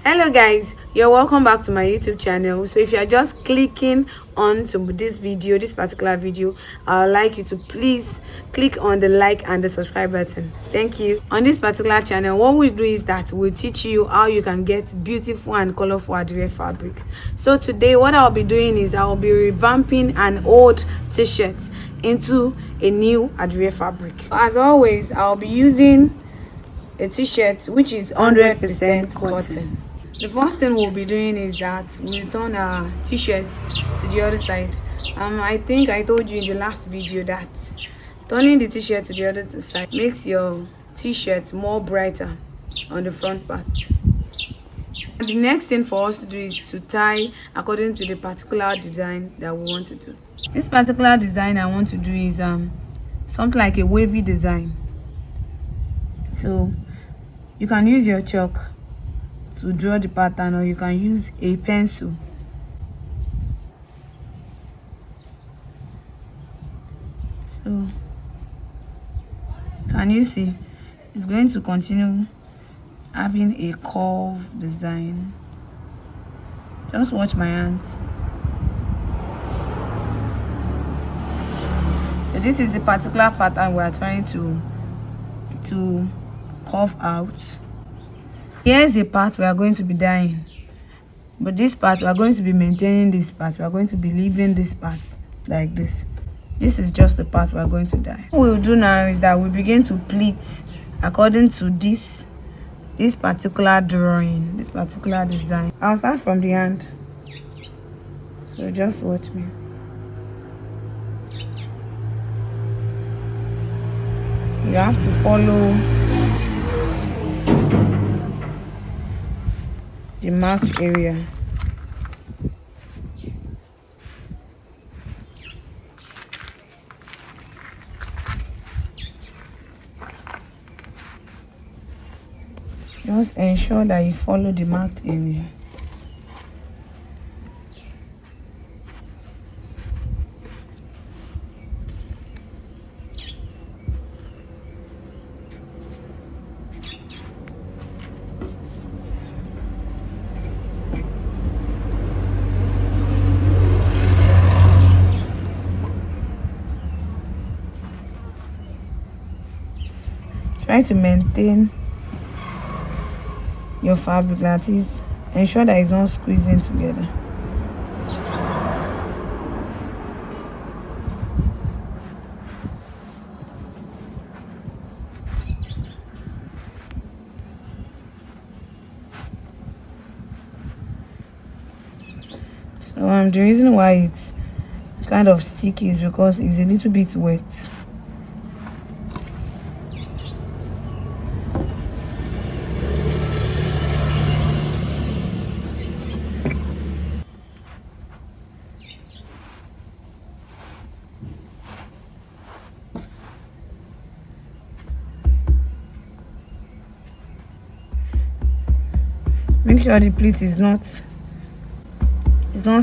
Hello guys, you're welcome back to my YouTube channel. So if you're just clicking onto this particular video, I'd like you to please click on the like and the subscribe button. Thank you. On this particular channel, what we do is that we'll teach you how you can get beautiful and colorful Adire fabric. So today what I'll be doing is I'll be revamping an old t-shirt into a new Adire fabric. As always, I'll be using a t-shirt which is 100% cotton. The first thing we'll be doing is that we'll turn our t-shirts to the other side. I think I told you in the last video that turning the t-shirt to the other side makes your t-shirt more brighter on the front part. And the next thing for us to do is to tie according to the particular design that we want to do. This particular design I want to do is something like a wavy design. So you can use your chalk to draw the pattern, or you can use a pencil. So can you see it's going to continue having a curve design. Just watch my hands. So this is the particular pattern we are trying to curve out. Here's a part we are going to be dyeing, but this part we are going to be maintaining. This part we are going to be leaving this part like this. This is just the part we are going to dye. What we'll do now is that we begin to pleat according to this particular drawing, this particular design. I'll start from the hand, so just watch me. You have to follow the marked area. Just ensure that you follow the marked area. Try to maintain your fabric, that is, ensure that it's not squeezing together. So the reason why it's kind of sticky is because it's a little bit wet. Make sure the pleat is not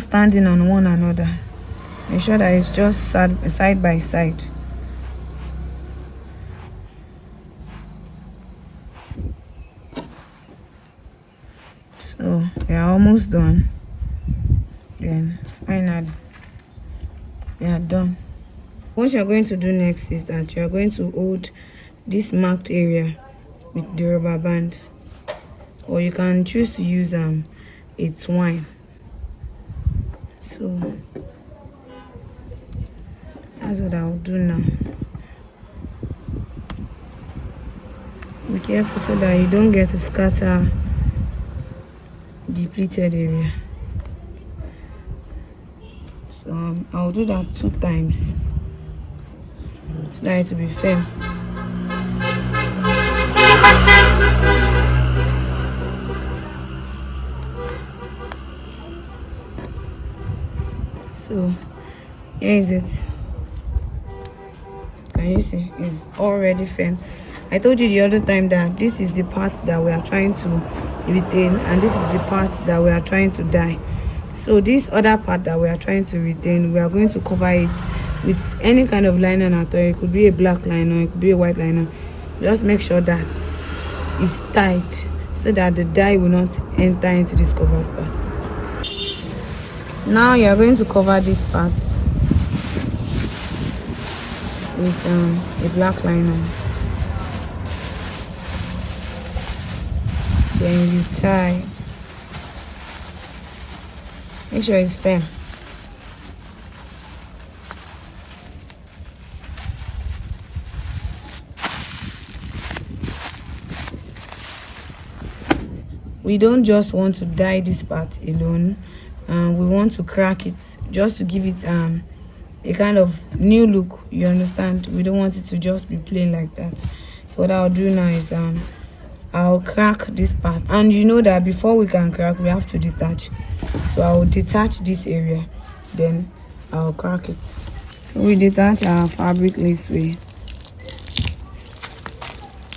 standing on one another. Make sure that it's just side by side. So we are almost done. Then finally we are done. What you're going to do next is that you're going to hold this marked area with the rubber band, or you can choose to use a twine. So that's what I'll do now. Be careful so that you don't get to scatter the pleated area. So I'll do that 2 times so that it will be firm. So here is it. Can you see? It's already firm. I told you the other time that this is the part that we are trying to retain, and this is the part that we are trying to dye. So this other part that we are trying to retain, we are going to cover it with any kind of liner at all. It could be a black liner, it could be a white liner. Just make sure that it's tied so that the dye will not enter into this covered part. Now you are going to cover this part with a black liner. Then you tie. Make sure it's firm. We don't just want to dye this part alone. We want to crack it just to give it a kind of new look. You understand? We don't want it to just be plain like that. So what I'll do now is I'll crack this part, and you know that before we can crack, we have to detach. So I'll detach this area, then I'll crack it. So we detach our fabric this way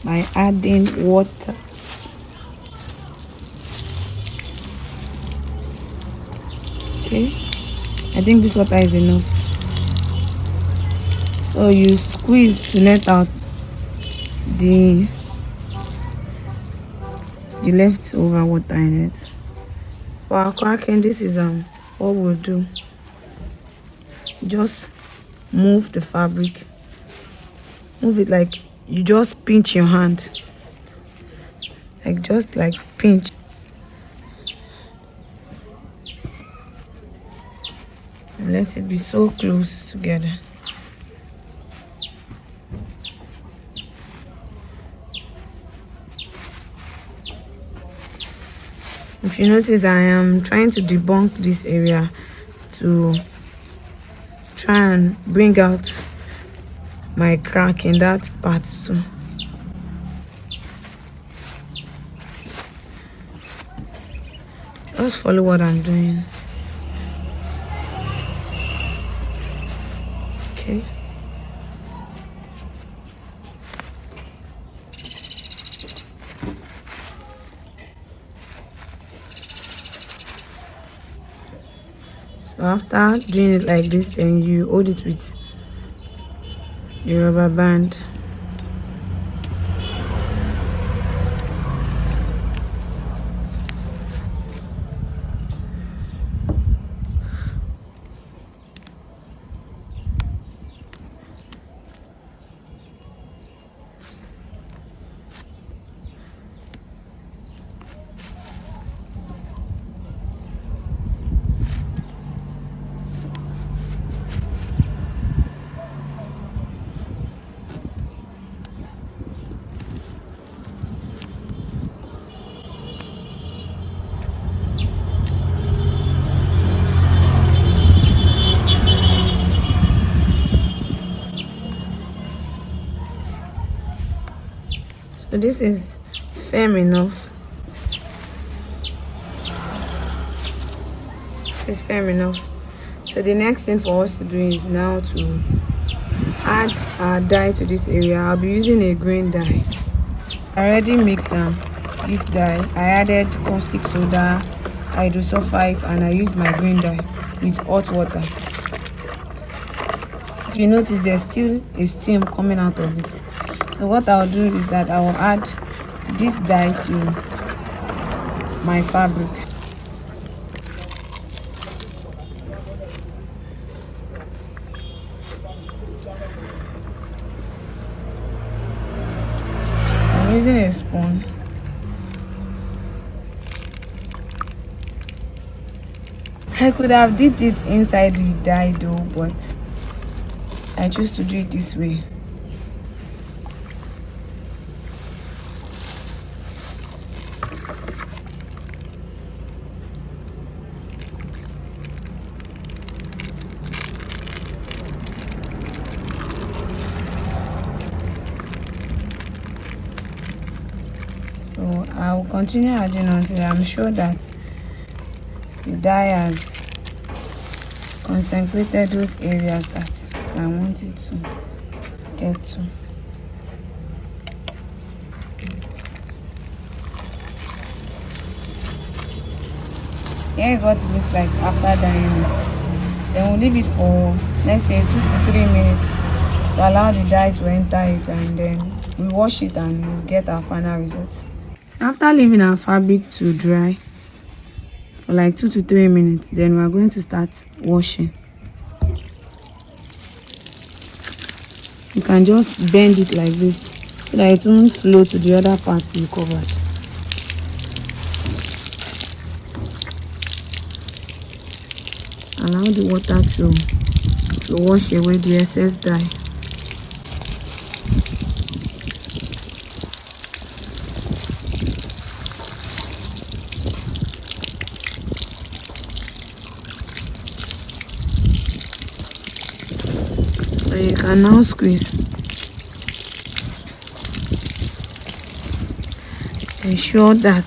by adding water. Okay, I think this water is enough. So you squeeze to let out the leftover water in it. For our cracking, this is what we'll do. Just move the fabric, move it like you just pinch your hand, like just like pinch. And let it be so close together. If you notice, I am trying to debunk this area to try and bring out my crack in that part too. Just follow what I'm doing. Okay. So after doing it like this, then you hold it with your rubber band. So this is firm enough. It's firm enough. So the next thing for us to do is now to add our dye to this area. I'll be using a green dye. I already mixed this dye. I added caustic soda, hydrosulfite, and I used my green dye with hot water. If you notice, there's still a steam coming out of it. So what I'll do is that I will add this dye to my fabric. I'm using a spoon. I could have dipped it inside the dye though, but I choose to do it this way. So I will continue adding until I'm sure that the dye has concentrated those areas that I want it to get to. Here is what it looks like after dyeing it. Then we'll leave it for, let's say, 2 to 3 minutes to allow the dye to enter it, and then we wash it and we'll get our final result. So after leaving our fabric to dry for like 2 to 3 minutes, then we are going to start washing. You can just bend it like this so that it won't flow to the other parts you covered. Allow the water to wash away the excess dye. So you can now squeeze. Ensure that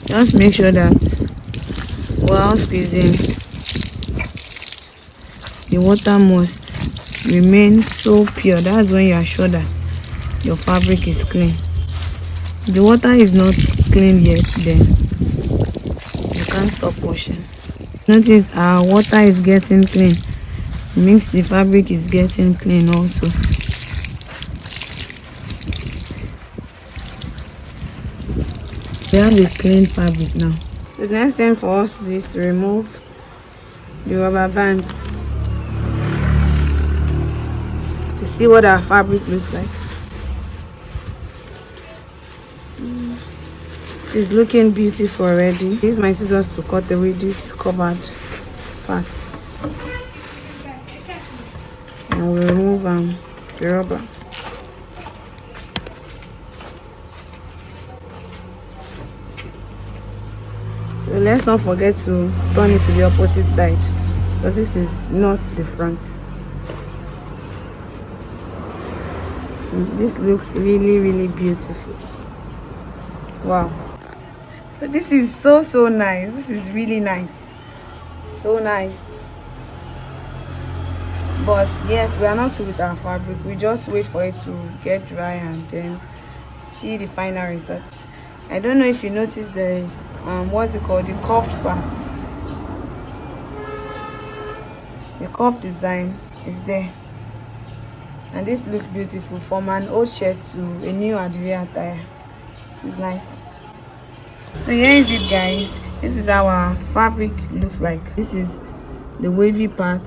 just make sure that while squeezing, the water must remain so pure. That's when you are sure that your fabric is clean. If the water is not clean yet, then you can't stop washing. Notice our water is getting clean. It means the fabric is getting clean also. We have a clean fabric now. The next thing for us is to remove the rubber bands to see what our fabric looks like. This is looking beautiful already. Use my scissors to cut away this covered parts. And we'll remove the rubber. So let's not forget to turn it to the opposite side, because this is not the front. This looks really, really beautiful. Wow. So this is so nice. This is really nice. So nice. But yes, we are not through with our fabric. We just wait for it to get dry and then see the final results. I don't know if you noticed the what's it called, the curved parts. The curved design is there, and this looks beautiful from an old shirt to a new Adire attire. This is nice. So here is it, guys. This is how our fabric looks like. This is the wavy part.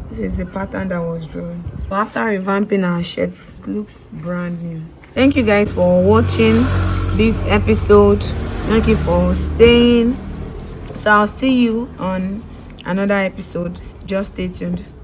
This is the pattern that was drawn. So after revamping our shirts, it looks brand new. Thank you guys for watching this episode. Thank you for staying. So I'll see you on another episode. Just stay tuned.